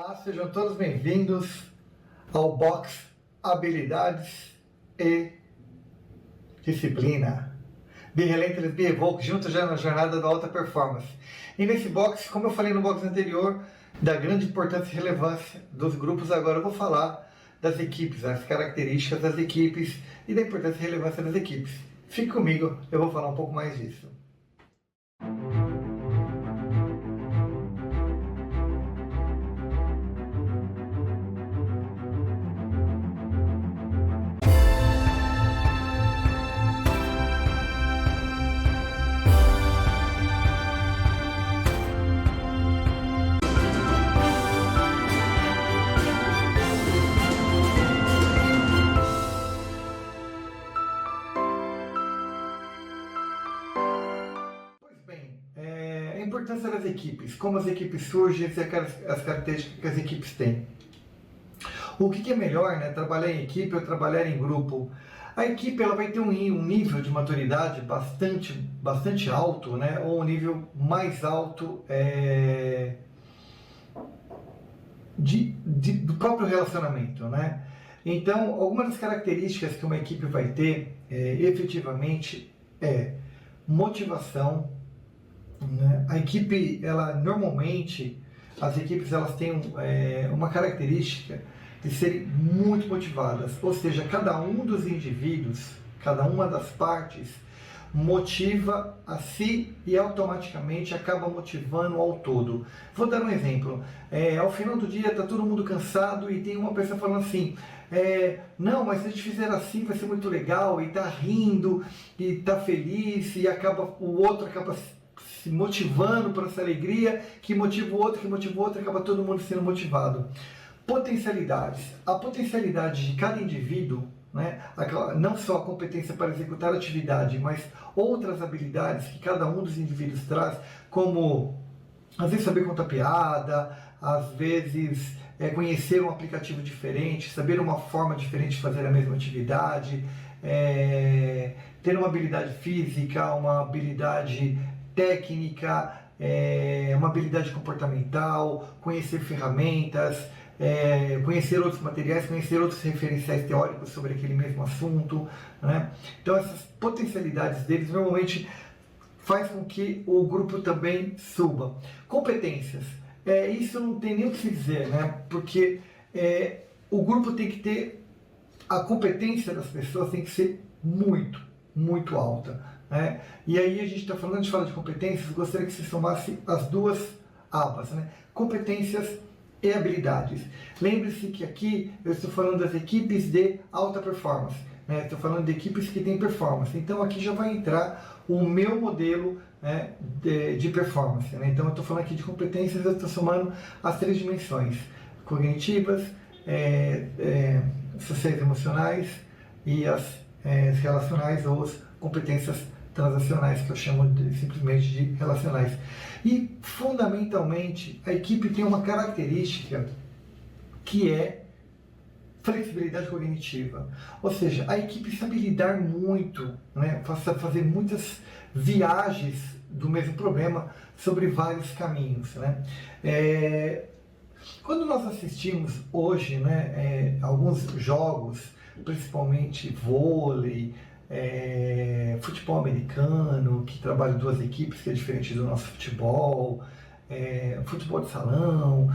Olá, sejam todos bem-vindos ao Box Habilidades e Disciplina. Be Relentless, Be Evoke, juntos já na jornada da alta performance. E nesse box, como eu falei no box anterior, da grande importância e relevância dos grupos, agora eu vou falar das equipes, as características das equipes e da importância e relevância das equipes. Fique comigo, eu vou falar um pouco mais disso. A importância das equipes, como as equipes surgem e as características que as equipes têm. O que é melhor, né? Trabalhar em equipe ou trabalhar em grupo? A equipe ela vai ter um nível de maturidade bastante alto, né? Ou um nível mais alto do próprio relacionamento, né? Então, algumas das características que uma equipe vai ter efetivamente é motivação, né? A equipe, normalmente, as equipes elas têm uma característica de serem muito motivadas, ou seja, cada um dos indivíduos, cada uma das partes motiva a si e automaticamente acaba motivando ao todo. Vou dar um exemplo. Ao final do dia está todo mundo cansado e tem uma pessoa falando assim, não, mas se a gente fizer assim vai ser muito legal, e está rindo e está feliz, e o outro acaba se motivando por essa alegria, que motiva o outro, acaba todo mundo sendo motivado. Potencialidades. A potencialidade de cada indivíduo, né, não só a competência para executar a atividade, mas outras habilidades que cada um dos indivíduos traz, como às vezes saber contar piada, às vezes conhecer um aplicativo diferente, saber uma forma diferente de fazer a mesma atividade, ter uma habilidade física, uma habilidade técnica, uma habilidade comportamental, conhecer ferramentas, conhecer outros materiais, conhecer outros referenciais teóricos sobre aquele mesmo assunto, né? Então essas potencialidades deles normalmente faz com que o grupo também suba. Competências. Isso não tem nem o que se dizer, né? Porque o grupo tem que ter, a competência das pessoas tem que ser muito alta, né? E aí a gente a gente fala de competências, gostaria que se somasse as duas abas, né? Competências e habilidades. Lembre-se que aqui eu estou falando das equipes de alta performance, né? Estou falando de equipes que têm performance. Então aqui já vai entrar o meu modelo, né, de performance, né? Então eu estou falando aqui de competências, eu estou somando as três dimensões: cognitivas, sociais, emocionais e as relacionais, ou as competências transacionais, que eu chamo simplesmente de relacionais. E, fundamentalmente, a equipe tem uma característica que é flexibilidade cognitiva. Ou seja, a equipe sabe lidar muito, né, fazer muitas viagens do mesmo problema sobre vários caminhos, né? Quando nós assistimos hoje, né, alguns jogos, principalmente vôlei, futebol americano, que trabalha duas equipes, que é diferente do nosso futebol, futebol de salão,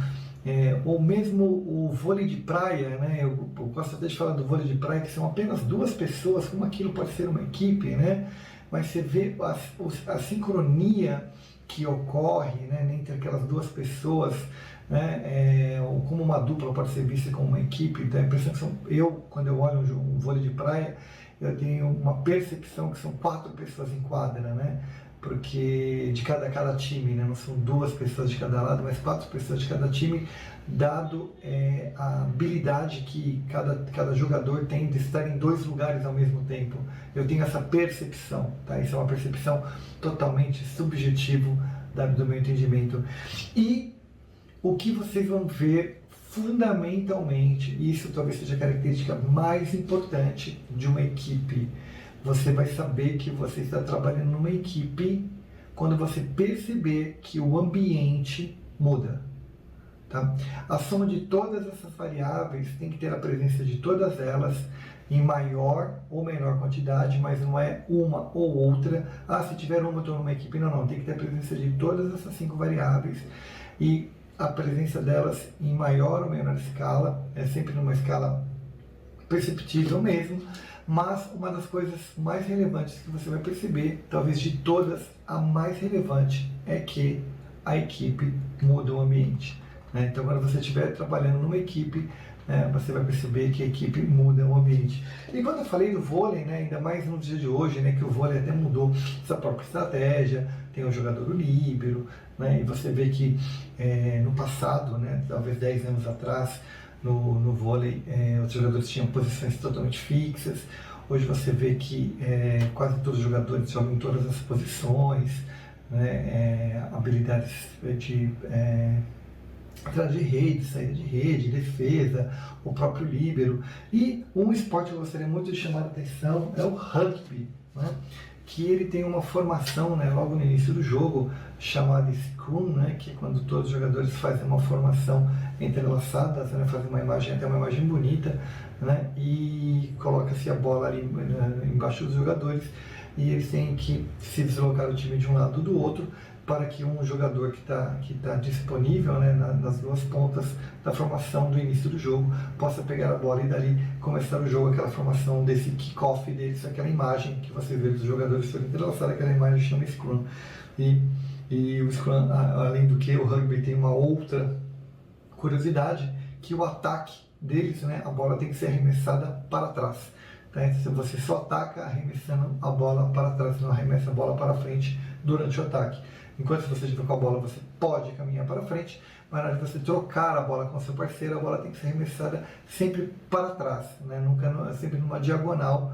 ou mesmo o vôlei de praia, né? Eu gosto até de falar do vôlei de praia, que são apenas duas pessoas, como aquilo pode ser uma equipe, né? Mas você vê a sincronia que ocorre, né, entre aquelas duas pessoas, né, como uma dupla pode ser vista como uma equipe. Dá a impressão que quando eu olho um vôlei de praia, eu tenho uma percepção que são 4 pessoas em quadra, né? Porque de cada time, né? Não são 2 pessoas de cada lado, mas 4 pessoas de cada time, dado a habilidade que cada jogador tem de estar em 2 lugares ao mesmo tempo. Eu tenho essa percepção, tá? Isso é uma percepção totalmente subjetiva do meu entendimento. E o que vocês vão ver fundamentalmente, isso talvez seja a característica mais importante de uma equipe. Você vai saber que você está trabalhando numa equipe quando você perceber que o ambiente muda. Tá? A soma de todas essas variáveis tem que ter a presença de todas elas em maior ou menor quantidade, mas não é uma ou outra. Se tiver uma, eu estou numa equipe. Não, tem que ter a presença de todas essas 5 variáveis e a presença delas em maior ou menor escala, é sempre numa escala perceptível mesmo, mas uma das coisas mais relevantes que você vai perceber, talvez de todas, a mais relevante é que a equipe muda o ambiente. Então, quando você estiver trabalhando numa equipe, você vai perceber que a equipe muda o ambiente. E quando eu falei do vôlei, ainda mais no dia de hoje, que o vôlei até mudou sua própria estratégia, tem o jogador líbero, e você vê que no passado, talvez 10 anos atrás, no vôlei, os jogadores tinham posições totalmente fixas. Hoje você vê que quase todos os jogadores jogam em todas as posições, habilidades de atrás de rede, saída de rede, defesa, o próprio líbero. E um esporte que eu gostaria muito de chamar a atenção é o rugby, que ele tem uma formação logo no início do jogo chamada Scrum, que é quando todos os jogadores fazem uma formação entrelaçada, fazem uma imagem, até uma imagem bonita, e coloca-se a bola ali embaixo dos jogadores e eles têm que se deslocar o time de um lado do outro para que um jogador que tá disponível nas duas pontas da formação do início do jogo possa pegar a bola e dali começar o jogo, aquela formação desse kick-off deles, aquela imagem que você vê dos jogadores todos entrelaçados, aquela imagem chama Scrum. E o Scrum, além do que, o rugby tem uma outra curiosidade, que o ataque deles, a bola tem que ser arremessada para trás. Então você só ataca arremessando a bola para trás, não arremessa a bola para frente durante o ataque. Enquanto você estiver com a bola, você pode caminhar para frente, mas na hora de você trocar a bola com seu parceiro, a bola tem que ser arremessada sempre para trás, nunca, sempre numa diagonal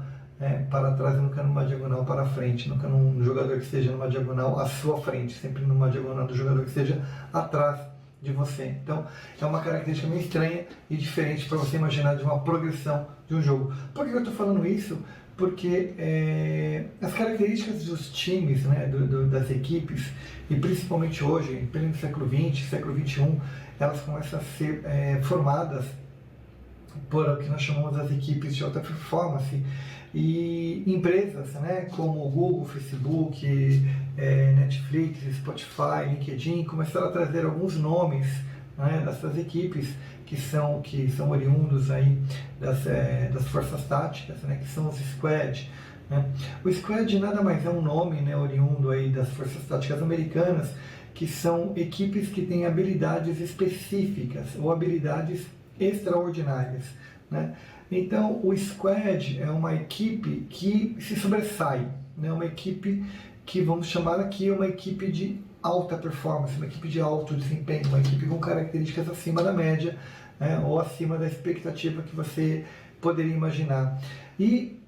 para trás, nunca numa diagonal para frente, nunca num jogador que esteja numa diagonal à sua frente, sempre numa diagonal do jogador que esteja atrás de você. Então, é uma característica meio estranha e diferente para você imaginar de uma progressão de um jogo. Por que eu estou falando isso? Porque as características dos times, das equipes, e principalmente hoje, em pleno século XX, século XXI, elas começam a ser formadas por o que nós chamamos das equipes de alta performance, e empresas como Google, Facebook, Netflix, Spotify, LinkedIn começaram a trazer alguns nomes dessas equipes que são oriundos aí das forças táticas, que são os squad. O squad nada mais é um nome oriundo aí das forças táticas americanas, que são equipes que têm habilidades específicas ou habilidades extraordinárias. Então, o squad é uma equipe que se sobressai, uma equipe que vamos chamar aqui uma equipe de alta performance, uma equipe de alto desempenho, uma equipe com características acima da média, ou acima da expectativa que você poderia imaginar. E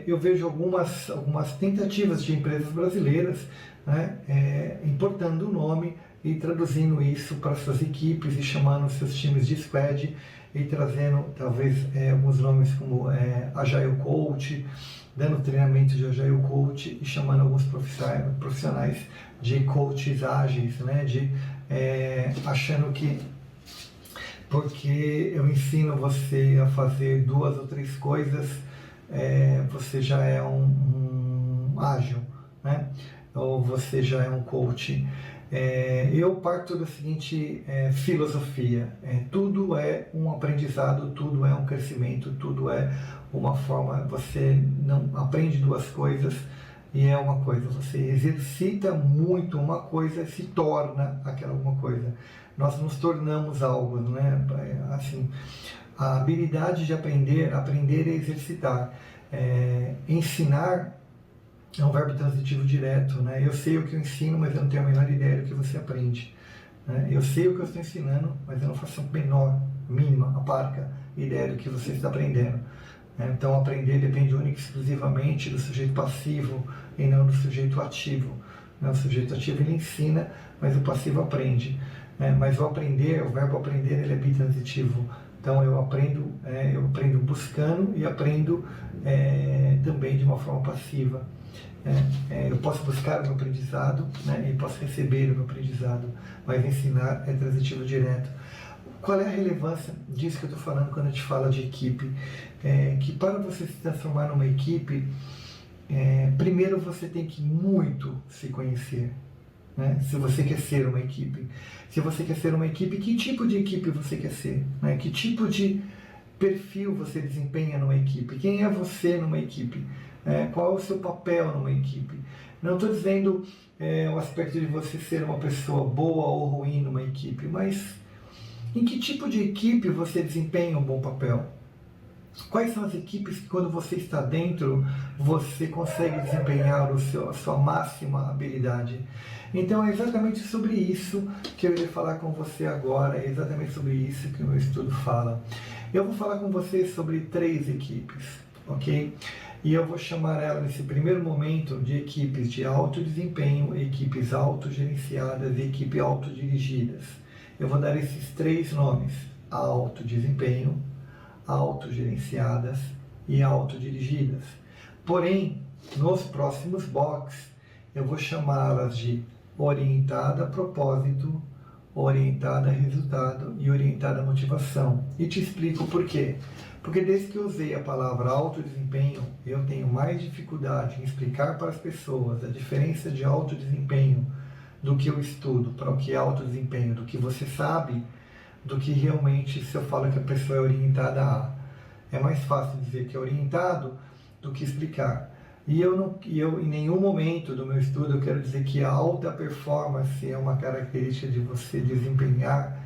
eu vejo algumas tentativas de empresas brasileiras importando o nome e traduzindo isso para suas equipes e chamando seus times de squad e trazendo talvez alguns nomes como Agile Coach, dando treinamento de Agile Coach e chamando alguns profissionais de coaches ágeis, achando que porque eu ensino você a fazer 2 ou 3 coisas, você já é um ágil, ou você já é um coach. Eu parto da seguinte filosofia: tudo é um aprendizado, tudo é um crescimento, tudo é uma forma. Você não aprende 2 coisas e é uma coisa, você exercita muito uma coisa e se torna aquela alguma coisa. Nós nos tornamos algo, assim, a habilidade de aprender é exercitar. Ensinar é um verbo transitivo direto, Eu sei o que eu ensino, mas eu não tenho a menor ideia do que você aprende. Eu sei o que eu estou ensinando, mas eu não faço a mínima, a parca ideia do que você está aprendendo. Então, aprender depende única e exclusivamente do sujeito passivo e não do sujeito ativo. O sujeito ativo ele ensina, mas o passivo aprende. Mas o aprender, o verbo aprender, ele é bitransitivo. Então eu aprendo buscando e aprendo também de uma forma passiva. Eu posso buscar o meu aprendizado, e posso receber o meu aprendizado, mas ensinar é transitivo direto. Qual é a relevância disso que eu estou falando quando a gente fala de equipe? Que para você se transformar numa equipe, primeiro você tem que muito se conhecer. Se você quer ser uma equipe. Se você quer ser uma equipe, que tipo de equipe você quer ser? Que tipo de perfil você desempenha numa equipe? Quem é você numa equipe? Qual é o seu papel numa equipe? Não estou dizendo o aspecto de você ser uma pessoa boa ou ruim numa equipe, mas em que tipo de equipe você desempenha um bom papel? Quais são as equipes que, quando você está dentro, você consegue desempenhar a sua máxima habilidade? Então é exatamente sobre isso que eu irei falar com você agora, é exatamente sobre isso que o meu estudo fala. Eu vou falar com você sobre 3 equipes, ok? E eu vou chamar ela nesse primeiro momento de equipes de alto desempenho, equipes autogerenciadas e equipes autodirigidas. Eu vou dar esses 3 nomes: alto desempenho, autogerenciadas e autodirigidas. Porém, nos próximos boxes, eu vou chamá-las de orientada a propósito, orientada a resultado e orientada a motivação. E te explico por quê. Porque desde que eu usei a palavra alto desempenho, eu tenho mais dificuldade em explicar para as pessoas a diferença de alto desempenho do que eu estudo para o que é alto desempenho, do que você sabe, do que realmente se eu falo que a pessoa é orientada a. É mais fácil dizer que é orientado do que explicar. E eu em nenhum momento do meu estudo eu quero dizer que a alta performance é uma característica de você desempenhar,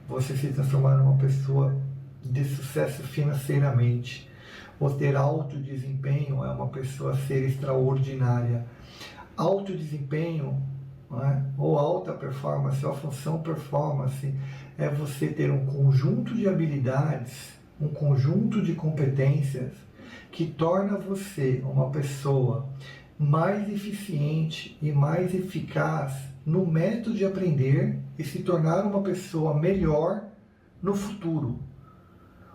você se transformar numa pessoa de sucesso financeiramente. Ou ter alto desempenho é uma pessoa ser extraordinária. Alto desempenho, ou alta performance, ou a função performance, é você ter um conjunto de habilidades, um conjunto de competências que torna você uma pessoa mais eficiente e mais eficaz no método de aprender e se tornar uma pessoa melhor no futuro.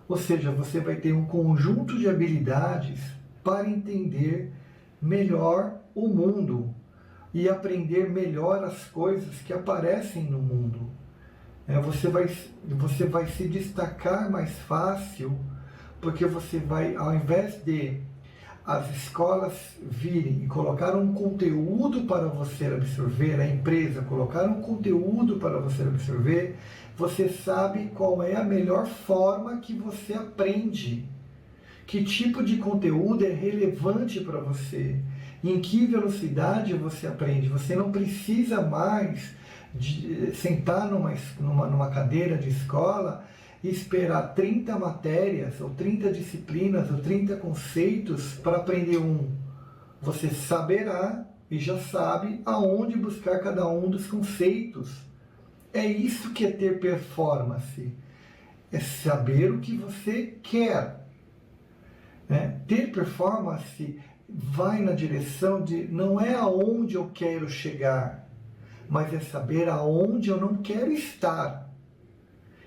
Ou seja, você vai ter um conjunto de habilidades para entender melhor o mundo e aprender melhor as coisas que aparecem no mundo. Você vai se destacar mais fácil, porque você vai, ao invés de as escolas virem e colocar um conteúdo para você absorver, a empresa colocar um conteúdo para você absorver, você sabe qual é a melhor forma que você aprende. Que tipo de conteúdo é relevante para você? Em que velocidade você aprende? Você não precisa mais sentar numa cadeira de escola e esperar 30 matérias, ou 30 disciplinas, ou 30 conceitos para aprender um. Você saberá e já sabe aonde buscar cada um dos conceitos. É isso que é ter performance. É saber o que você quer. Ter performance vai na direção de não é aonde eu quero chegar, mas é saber aonde eu não quero estar.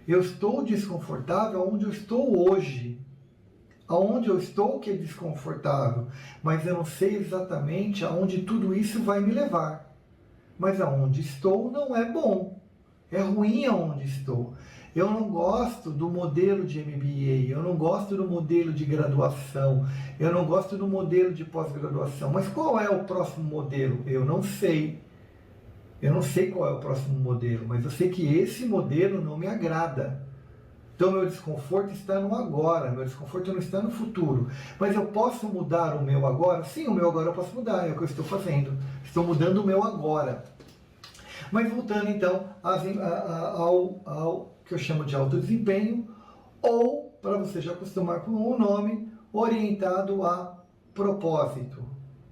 Eu estou desconfortável onde eu estou hoje. Aonde eu estou que é desconfortável, mas eu não sei exatamente aonde tudo isso vai me levar. Mas aonde estou não é bom. É ruim aonde estou. Eu não gosto do modelo de MBA, eu não gosto do modelo de graduação, eu não gosto do modelo de pós-graduação. Mas qual é o próximo modelo? Eu não sei. Eu não sei qual é o próximo modelo, mas eu sei que esse modelo não me agrada. Então meu desconforto está no agora, meu desconforto não está no futuro. Mas eu posso mudar o meu agora? Sim, o meu agora eu posso mudar, é o que eu estou fazendo. Estou mudando o meu agora. Mas voltando então ao que eu chamo de alto desempenho, ou, para você já acostumar com o nome, orientado a propósito.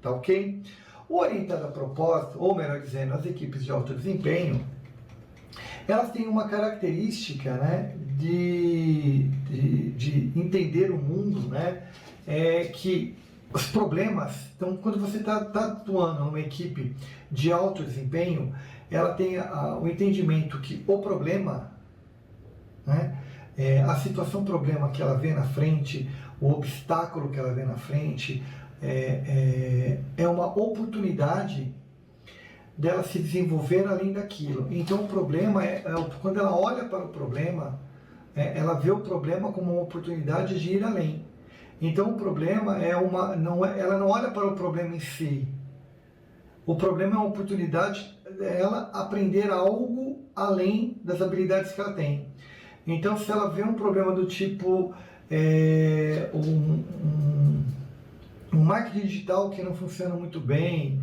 Tá ok? O orientado a propósito, ou melhor dizendo, as equipes de alto desempenho, elas têm uma característica, de entender o mundo, que os problemas, então quando você está atuando numa equipe de alto desempenho, ela tem o entendimento que o problema, né, a situação problema que ela vê na frente, o obstáculo que ela vê na frente, é uma oportunidade dela se desenvolver além daquilo. Então o problema quando ela olha para o problema, ela vê o problema como uma oportunidade de ir além. Então o problema ela não olha para o problema em si. O problema é uma oportunidade dela aprender algo além das habilidades que ela tem. Então se ela vê um problema do tipo um marketing digital que não funciona muito bem,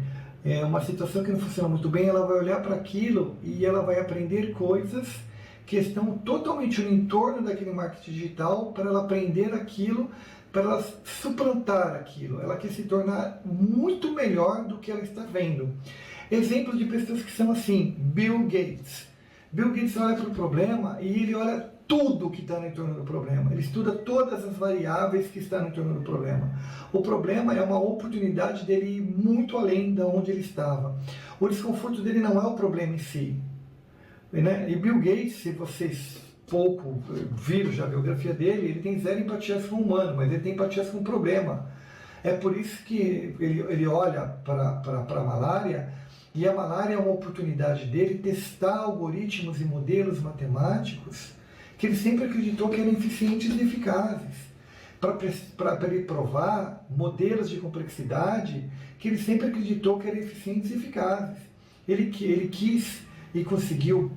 uma situação que não funciona muito bem, ela vai olhar para aquilo e ela vai aprender coisas que estão totalmente no entorno daquele marketing digital para ela aprender aquilo, para ela suplantar aquilo. Ela quer se tornar muito melhor do que ela está vendo. Exemplos de pessoas que são assim: Bill Gates. Bill Gates olha para o problema e ele olha tudo que está no entorno do problema. Ele estuda todas as variáveis que estão no entorno do problema. O problema é uma oportunidade dele ir muito além de onde ele estava. O desconforto dele não é o problema em si. Né? E Bill Gates, se vocês pouco viram já a biografia dele, ele tem zero empatias com o humano, mas ele tem empatias com o problema. É por isso que ele olha para a malária, e a malária é uma oportunidade dele testar algoritmos e modelos matemáticos que ele sempre acreditou que eram eficientes e eficazes, para ele provar modelos de complexidade que ele sempre acreditou que eram eficientes e eficazes. Ele quis e conseguiu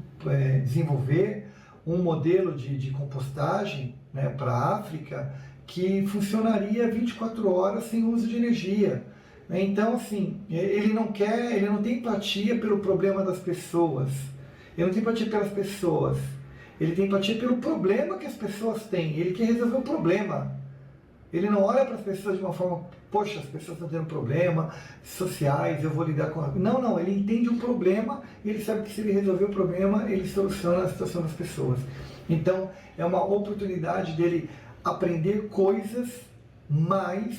desenvolver um modelo de compostagem, né, para a África que funcionaria 24 horas sem uso de energia. Então, assim, ele não tem empatia pelo problema das pessoas, ele não tem empatia pelas pessoas, ele tem empatia pelo problema que as pessoas têm, ele quer resolver o problema. Ele não olha para as pessoas de uma forma, poxa, as pessoas estão tendo problemas sociais, eu vou lidar com... Não, ele entende o problema e ele sabe que se ele resolver o problema, ele soluciona a situação das pessoas. Então, é uma oportunidade dele aprender coisas mais.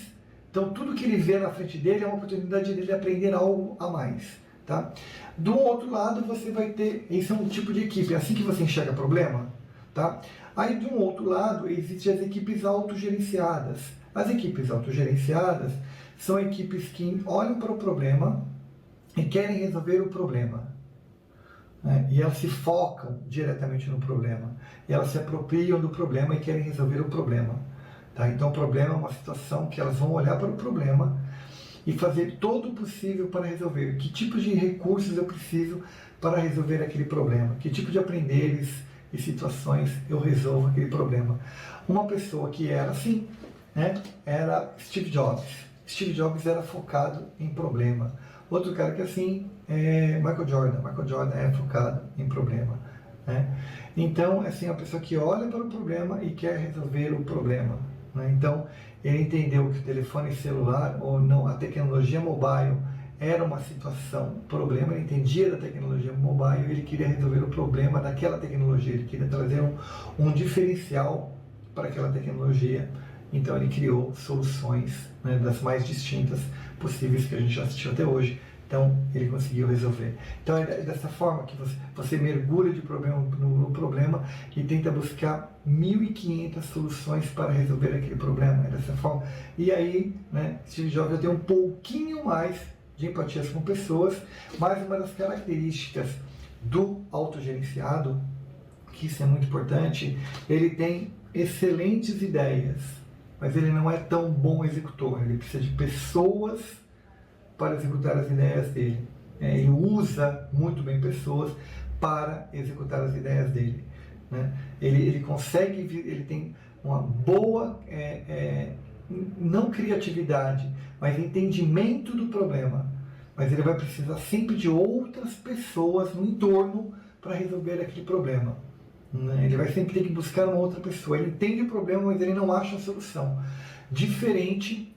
Então, tudo que ele vê na frente dele é uma oportunidade dele aprender algo a mais. Tá? Do outro lado, você vai ter... Esse é um tipo de equipe, é assim que você enxerga problema. Tá? Aí, de um outro lado, existem as equipes autogerenciadas. As equipes autogerenciadas são equipes que olham para o problema e querem resolver o problema. Né? E elas se focam diretamente no problema. E elas se apropriam do problema e querem resolver o problema. Tá? Então, o problema é uma situação que elas vão olhar para o problema e fazer todo o possível para resolver. Que tipo de recursos eu preciso para resolver aquele problema? Que tipo de aprenderes e situações eu resolvo aquele problema? Uma pessoa que era assim, né, era Steve Jobs. Steve Jobs era focado em problema. Outro cara que assim é Michael Jordan. Michael Jordan é focado em problema. Né? Então, assim, a pessoa que olha para o problema e quer resolver o problema. Né? Então, ele entendeu que o telefone celular ou não, a tecnologia mobile era uma situação, problema, ele entendia da tecnologia mobile, ele queria resolver o problema daquela tecnologia, ele queria trazer um diferencial para aquela tecnologia. Então ele criou soluções, né, das mais distintas possíveis que a gente já assistiu até hoje. Então ele conseguiu resolver. Então é dessa forma que você mergulha de problema no problema e tenta buscar 1.500 soluções para resolver aquele problema. É dessa forma. E aí, né, Steve Jobs já tem um pouquinho mais de empatias com pessoas, mas uma das características do autogerenciado, que isso é muito importante, ele tem excelentes ideias, mas ele não é tão bom executor. Ele precisa de pessoas para executar as ideias dele. Ele usa muito bem pessoas para executar as ideias dele. Né? Ele consegue, ele tem uma boa, não criatividade, mas entendimento do problema. Mas ele vai precisar sempre de outras pessoas no entorno para resolver aquele problema. Né? Ele vai sempre ter que buscar uma outra pessoa. Ele entende o problema, mas ele não acha a solução. Diferente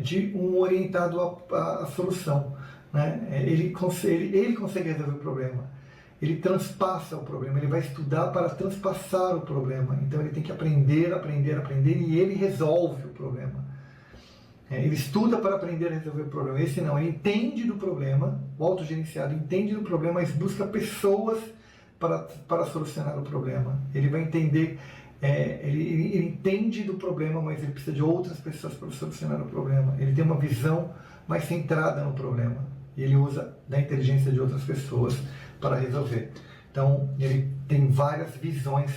de um orientado à solução. Né? Ele consegue resolver o problema. Ele transpassa o problema. Ele vai estudar para transpassar o problema. Então ele tem que aprender, e ele resolve o problema. Ele estuda para aprender a resolver o problema. Esse não, ele entende do problema, o autogerenciado entende do problema, mas busca pessoas para solucionar o problema. Ele vai entender, ele entende do problema, mas ele precisa de outras pessoas para solucionar o problema. Ele tem uma visão mais centrada no problema. E ele usa da inteligência de outras pessoas para resolver. Então, ele tem várias visões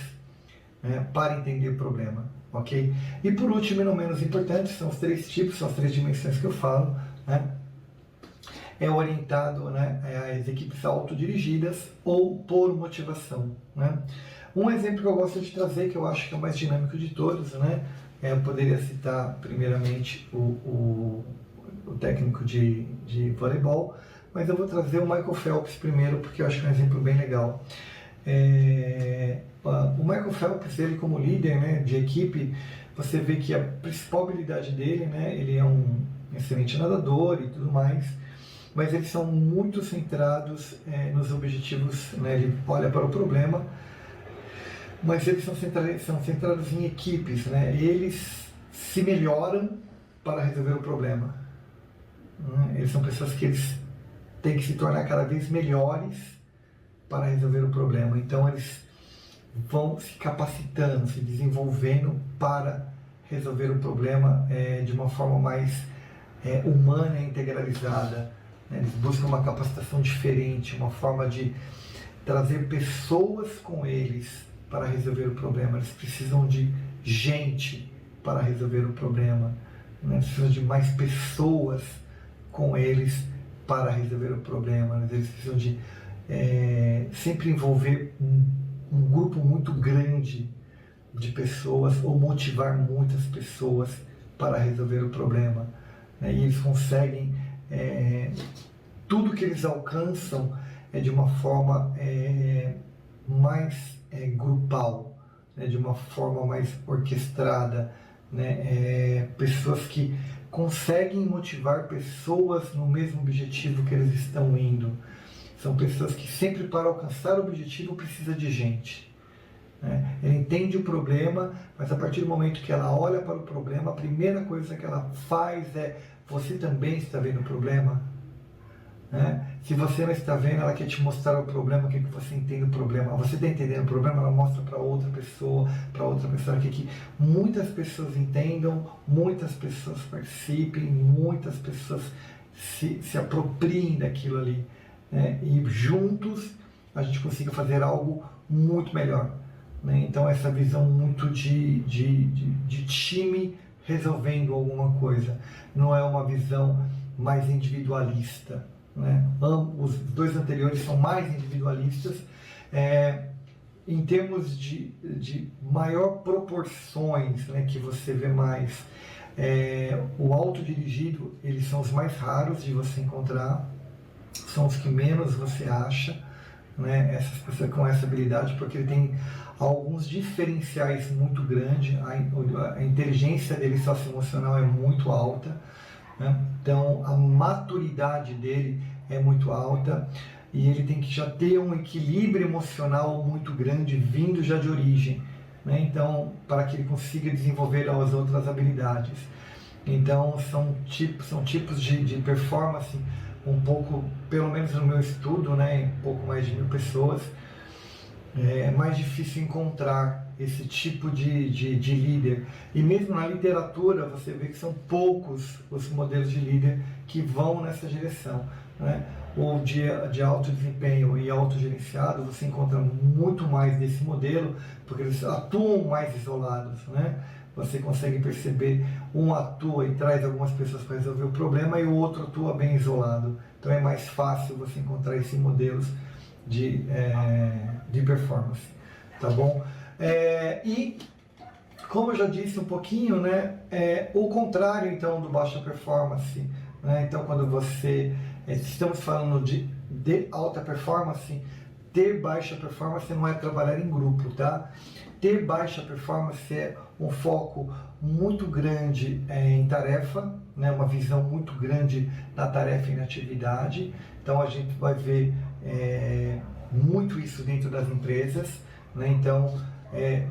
para entender o problema. Ok? E por último, e não menos importante, são os 3 tipos, são as 3 dimensões que eu falo. É orientado às equipes autodirigidas ou por motivação. Um exemplo que eu gosto de trazer, que eu acho que é o mais dinâmico de todos, eu poderia citar primeiramente o técnico de voleibol, mas eu vou trazer o Michael Phelps primeiro, porque eu acho que é um exemplo bem legal. O Michael Phelps, ele como líder de equipe, você vê que a principal habilidade dele, ele é um excelente nadador e tudo mais, mas eles são muito centrados nos objetivos, ele olha para o problema, mas eles são centrados em equipes, eles se melhoram para resolver o problema. Eles são pessoas que eles têm que se tornar cada vez melhores para resolver o problema. Então eles vão se capacitando, se desenvolvendo para resolver o problema de uma forma mais humana e integralizada. Eles buscam uma capacitação diferente, uma forma de trazer pessoas com eles para resolver o problema. Eles precisam de gente para resolver o problema. Eles precisam de mais pessoas com eles para resolver o problema. Eles precisam de sempre envolver um grupo muito grande de pessoas ou motivar muitas pessoas para resolver o problema. E eles conseguem, tudo que eles alcançam de uma forma mais grupal, de uma forma mais orquestrada, pessoas que conseguem motivar pessoas no mesmo objetivo que eles estão indo. São pessoas que sempre para alcançar o objetivo precisa de gente. Ela entende o problema, mas a partir do momento que ela olha para o problema, a primeira coisa que ela faz é: você também está vendo o problema? Se você não está vendo, ela quer te mostrar o problema, quer que você entenda o problema. Você está entendendo o problema, ela mostra para outra pessoa, ela quer que muitas pessoas entendam, muitas pessoas participem, muitas pessoas se apropriem daquilo ali. E juntos a gente consiga fazer algo muito melhor. Então essa visão muito de time resolvendo alguma coisa, não é uma visão mais individualista. Os 2 anteriores são mais individualistas. Em termos de maior proporções, que você vê mais, o autodirigido, eles são os mais raros de você encontrar, são os que menos você acha, essas pessoas com essa habilidade, porque ele tem alguns diferenciais muito grandes. A inteligência dele socioemocional é muito alta, então a maturidade dele é muito alta, e ele tem que já ter um equilíbrio emocional muito grande vindo já de origem, então para que ele consiga desenvolver as outras habilidades. Então são tipos de performance um pouco, pelo menos no meu estudo, um pouco mais de 1000 pessoas, é mais difícil encontrar esse tipo de líder. E mesmo na literatura você vê que são poucos os modelos de líder que vão nessa direção. Ou de alto desempenho e autogerenciado, você encontra muito mais desse modelo, porque eles atuam mais isolados. Você consegue perceber, um atua e traz algumas pessoas para resolver o problema e o outro atua bem isolado. Então é mais fácil você encontrar esses modelos de performance, tá bom? E como eu já disse um pouquinho, o contrário então do baixa performance, então quando você estamos falando de alta performance, ter baixa performance não é trabalhar em grupo, tá? Ter baixa performance é um foco muito grande em tarefa, uma visão muito grande na tarefa e na atividade. Então a gente vai ver muito isso dentro das empresas. Então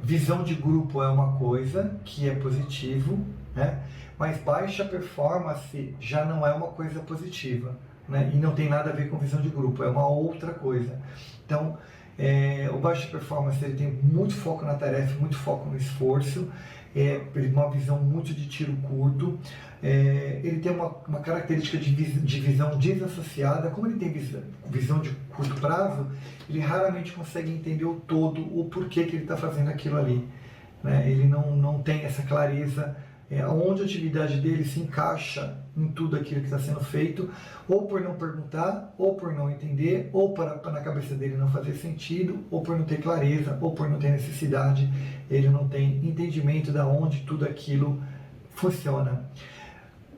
visão de grupo é uma coisa que é positivo, né? Mas baixa performance já não é uma coisa positiva, né? E não tem nada a ver com visão de grupo, é uma outra coisa. Então, o baixa performance ele tem muito foco na tarefa, muito foco no esforço, uma visão muito de tiro curto, ele tem uma característica de visão desassociada. Como ele tem visão de curto prazo, ele raramente consegue entender o todo, o porquê que ele está fazendo aquilo ali, né? Ele não tem essa clareza onde a atividade dele se encaixa em tudo aquilo que está sendo feito, ou por não perguntar, ou por não entender, ou para na cabeça dele não fazer sentido, ou por não ter clareza, ou por não ter necessidade, ele não tem entendimento de onde tudo aquilo funciona.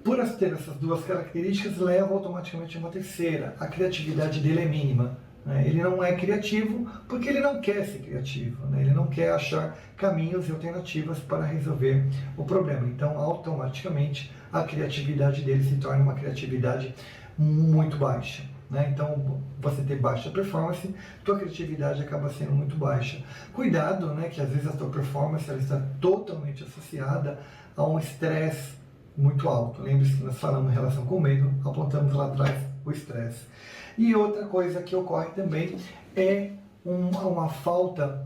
Por ter essas duas características, leva automaticamente a uma terceira: a criatividade dele é mínima. Ele não é criativo porque ele não quer ser criativo, né? Ele não quer achar caminhos e alternativas para resolver o problema. Então, automaticamente, a criatividade dele se torna uma criatividade muito baixa, né? Então, você ter baixa performance, tua criatividade acaba sendo muito baixa. Cuidado, né, que às vezes a tua performance ela está totalmente associada a um estresse muito alto. Lembre-se que nós falamos em relação com o medo, apontamos lá atrás o estresse. E outra coisa que ocorre também é uma falta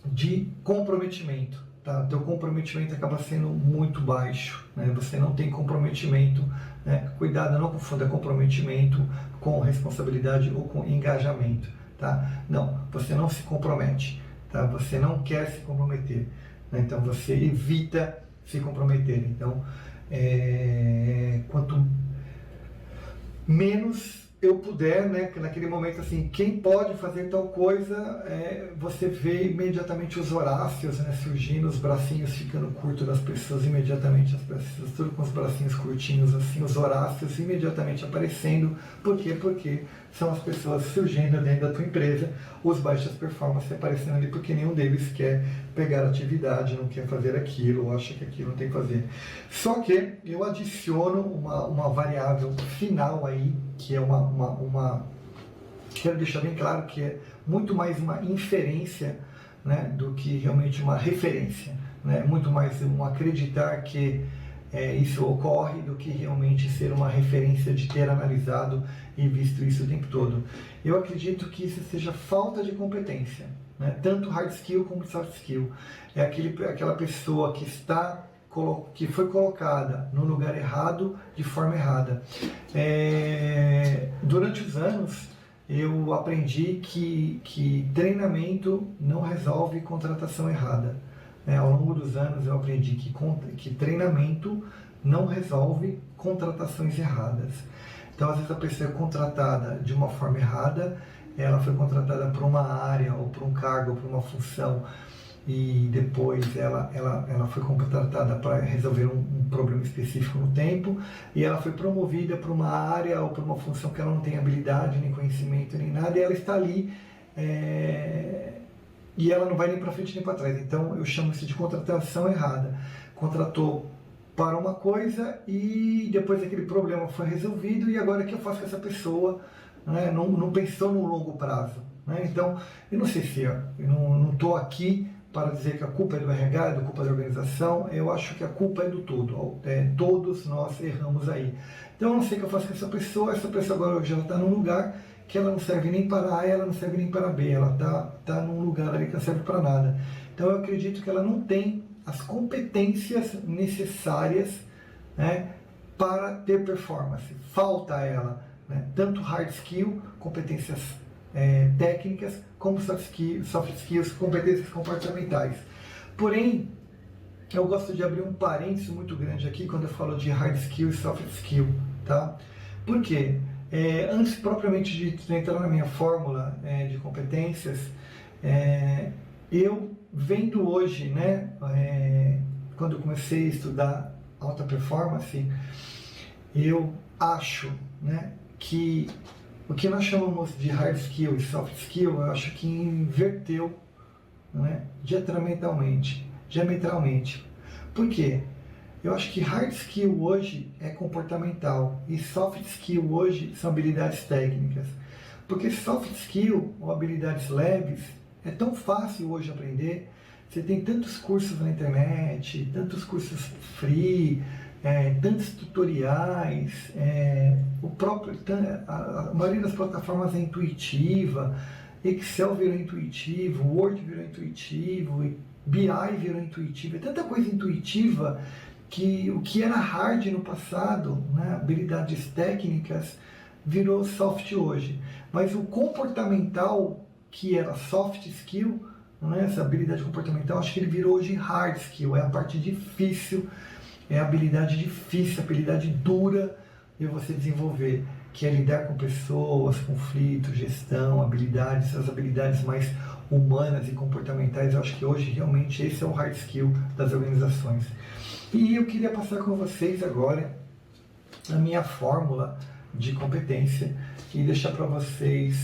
de comprometimento. Tá? Teu comprometimento acaba sendo muito baixo, né? Você não tem comprometimento, né? Cuidado, não confunda comprometimento com responsabilidade ou com engajamento. Tá? Não, você não se compromete, tá? Você não quer se comprometer, né? Então você evita se comprometer. Então, quanto menos eu puder, né, naquele momento assim, quem pode fazer tal coisa, você vê imediatamente os Horácios, né, surgindo, os bracinhos ficando curtos das pessoas, imediatamente as pessoas tudo com os bracinhos curtinhos assim, os Horácios imediatamente aparecendo. Por quê? Porque são as pessoas surgindo dentro da tua empresa, os baixas performances aparecendo ali, porque nenhum deles quer pegar a atividade, não quer fazer aquilo, ou acha que aquilo não tem que fazer. Só que eu adiciono uma variável final aí, que é quero deixar bem claro que é muito mais uma inferência, né, do que realmente uma referência, né? Muito mais um acreditar que isso ocorre do que realmente ser uma referência de ter analisado e visto isso o tempo todo. Eu acredito que isso seja falta de competência, né? Tanto hard skill como soft skill. É aquela pessoa que foi colocada no lugar errado, de forma errada. Durante os anos, eu aprendi que treinamento não resolve contratação errada. Ao longo dos anos, eu aprendi que treinamento não resolve contratações erradas. Então, às vezes, a pessoa é contratada de uma forma errada, ela foi contratada por uma área, ou por um cargo, ou por uma função, e depois ela foi contratada para resolver um problema específico no tempo, e ela foi promovida para uma área ou para uma função que ela não tem habilidade, nem conhecimento, nem nada, e ela está ali, e ela não vai nem para frente nem para trás. Então eu chamo isso de contratação errada. Contratou para uma coisa e depois aquele problema foi resolvido, e agora o que eu faço com essa pessoa, né? Não pensou no longo prazo, né? Então eu não sei se eu não estou aqui para dizer que a culpa é do RH, é da culpa da organização. Eu acho que a culpa é do todo. Todos nós erramos aí. Então eu não sei o que eu faço com essa pessoa agora já está num lugar que ela não serve nem para A, ela não serve nem para B, ela está num lugar ali que não serve para nada. Então eu acredito que ela não tem as competências necessárias, né, para ter performance. Falta a ela, né, tanto hard skill, competências técnicas, como soft skills, competências comportamentais. Porém, eu gosto de abrir um parênteses muito grande aqui quando eu falo de hard skill e soft skill, tá? Por quê? Antes propriamente de entrar na minha fórmula de competências, eu vendo hoje, né, quando eu comecei a estudar alta performance, eu acho, né, que o que nós chamamos de hard skill e soft skill, eu acho que inverteu, né, diametralmente. Por quê? Eu acho que hard skill hoje é comportamental e soft skill hoje são habilidades técnicas. Porque soft skill, ou habilidades leves, É tão fácil hoje aprender. Você tem tantos cursos na internet, tantos cursos free, tantos tutoriais, a maioria das plataformas é intuitiva, Excel virou intuitivo, Word virou intuitivo, BI virou intuitivo, é tanta coisa intuitiva que o que era hard no passado, né, habilidades técnicas, virou soft hoje. Mas o comportamental, que era soft skill, né, essa habilidade comportamental, acho que ele virou hoje hard skill, é a parte difícil, é a habilidade difícil, a habilidade dura de você desenvolver, que é lidar com pessoas, conflitos, gestão, habilidades, as habilidades mais humanas e comportamentais. Eu acho que hoje realmente esse é o hard skill das organizações. E eu queria passar com vocês agora a minha fórmula de competência e deixar para vocês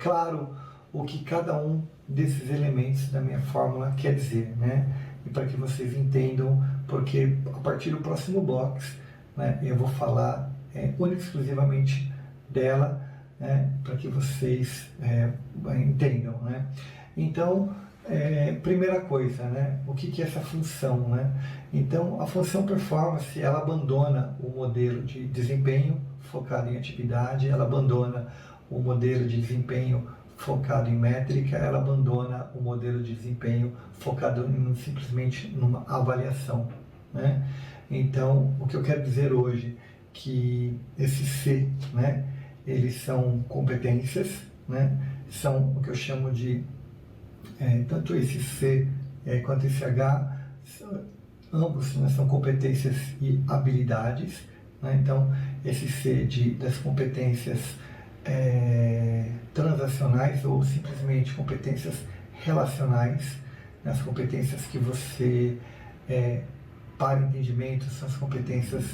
claro o que cada um desses elementos da minha fórmula quer dizer, né? E para que vocês entendam, porque a partir do próximo box, né, eu vou falar única e exclusivamente dela, né, para que vocês entendam, né? Então, primeira coisa, né, o que é essa função, né? Então, a função performance, ela abandona o modelo de desempenho focado em atividade, ela abandona o modelo de desempenho focado em métrica, ela abandona o modelo de desempenho focado simplesmente numa avaliação, né? Então, o que eu quero dizer hoje que esse C, né, eles são competências, né, são o que eu chamo de tanto esse C quanto esse H, ambos, né, são competências e habilidades, né? Então, esse C das competências transacionais ou simplesmente competências relacionais, né, as competências que você para entendimento, são as competências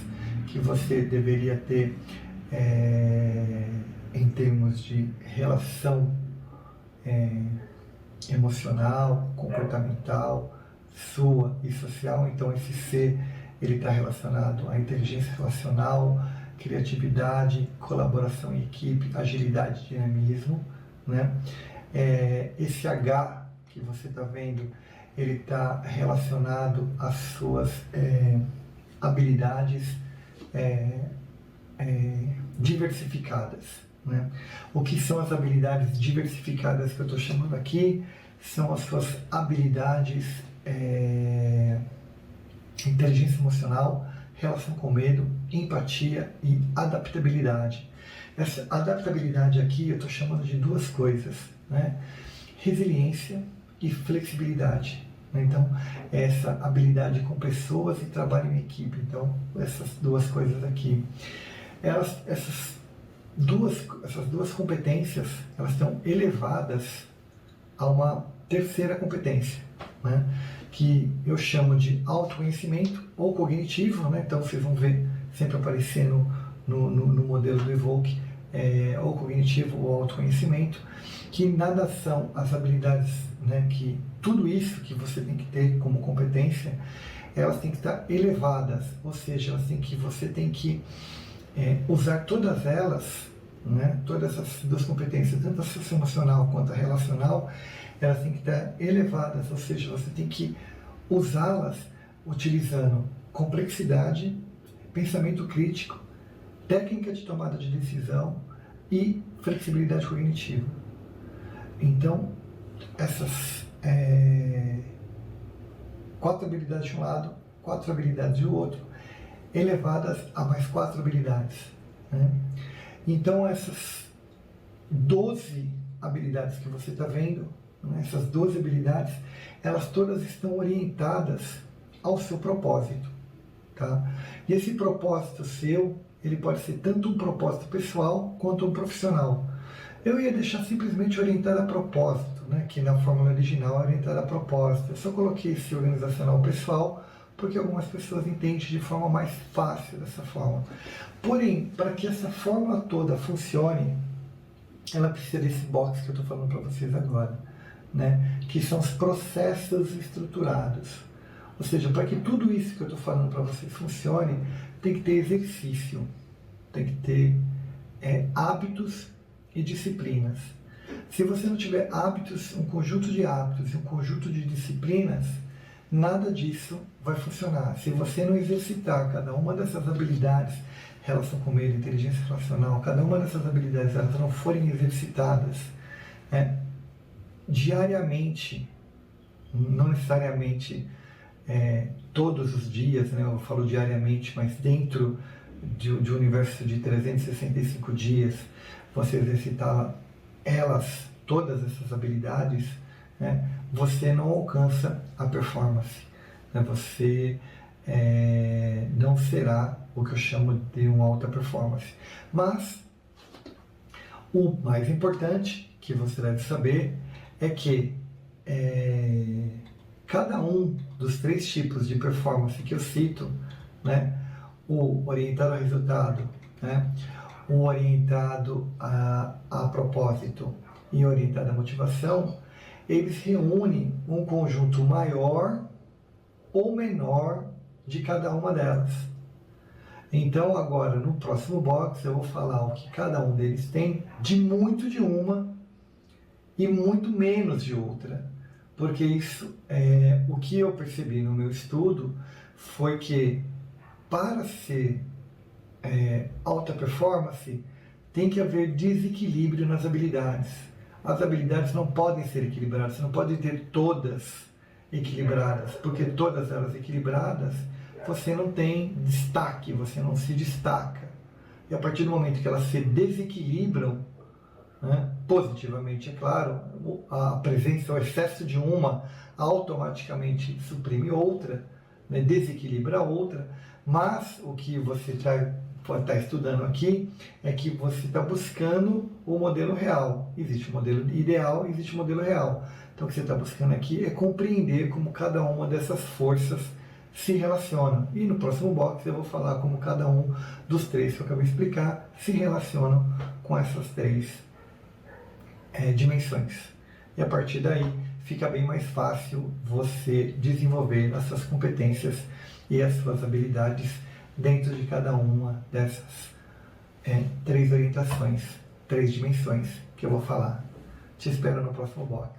que você deveria ter em termos de relação emocional, comportamental, sua e social. Então esse C, ele está relacionado à inteligência relacional, criatividade, colaboração em equipe, agilidade e dinamismo, né? Esse H que você está vendo, ele está relacionado às suas habilidades diversificadas, né? O que são as habilidades diversificadas que eu estou chamando aqui? São as suas habilidades inteligência emocional, relação com medo, empatia e adaptabilidade. Essa adaptabilidade aqui eu estou chamando de duas coisas, né? Resiliência e flexibilidade. Então, essa habilidade com pessoas e trabalho em equipe. Então, essas duas coisas aqui. Essas duas competências, elas estão elevadas a uma terceira competência, né, que eu chamo de autoconhecimento ou cognitivo, né? Então vocês vão ver sempre aparecendo no modelo do Evoque, ou cognitivo ou autoconhecimento, que nada são as habilidades, né, que tudo isso que você tem que ter como competência, elas têm que estar elevadas, ou seja, você tem que usar todas elas, né, todas essas duas competências, tanto a socioemocional quanto a relacional, elas têm que estar elevadas, ou seja, você tem que usá-las utilizando complexidade, pensamento crítico, técnica de tomada de decisão e flexibilidade cognitiva. Então, essas 4 habilidades de um lado, 4 habilidades do outro, elevadas a mais 4 habilidades, né? Então, essas 12 habilidades que você está vendo, né, essas 12 habilidades, elas todas estão orientadas ao seu propósito, tá? E esse propósito seu, ele pode ser tanto um propósito pessoal quanto um profissional. Eu ia deixar simplesmente orientado a propósito, né, que na fórmula original é orientado a propósito. Eu só coloquei esse organizacional pessoal porque algumas pessoas entendem de forma mais fácil dessa forma. Porém, para que essa fórmula toda funcione, ela precisa desse box que eu estou falando para vocês agora, né, que são os processos estruturados. Ou seja, para que tudo isso que eu estou falando para vocês funcione, tem que ter exercício, tem que ter hábitos e disciplinas. Se você não tiver hábitos, um conjunto de hábitos e um conjunto de disciplinas, nada disso vai funcionar. Se você não exercitar cada uma dessas habilidades, relação com medo, inteligência relacional, cada uma dessas habilidades, elas não forem exercitadas diariamente, não necessariamente todos os dias, né? Eu falo diariamente, mas dentro de um universo de 365 dias, você exercitar elas, todas essas habilidades, né? Você não alcança a performance, né? Você não será o que eu chamo de uma alta performance. Mas o mais importante que você deve saber é que cada um dos 3 tipos de performance que eu cito, né, o orientado a resultado, né, o orientado a propósito e o orientado à motivação, eles reúnem um conjunto maior ou menor de cada uma delas. Então agora no próximo box eu vou falar o que cada um deles tem de muito de uma e muito menos de outra. Porque isso, o que eu percebi no meu estudo foi que para ser alta performance tem que haver desequilíbrio nas habilidades. As habilidades não podem ser equilibradas, você não pode ter todas equilibradas, porque todas elas equilibradas você não tem destaque, você não se destaca. E a partir do momento que elas se desequilibram, né, positivamente, é claro, a presença, o excesso de uma automaticamente suprime outra, né, desequilibra a outra, mas o que você está estudando aqui é que você está buscando o modelo real. Existe o modelo ideal, existe o modelo real. Então o que você está buscando aqui é compreender como cada uma dessas forças se relacionam. E no próximo box eu vou falar como cada um dos 3 que eu acabei de explicar se relacionam com essas 3 dimensões. E a partir daí fica bem mais fácil você desenvolver as suas competências e as suas habilidades dentro de cada uma dessas 3 orientações, 3 dimensões que eu vou falar. Te espero no próximo box.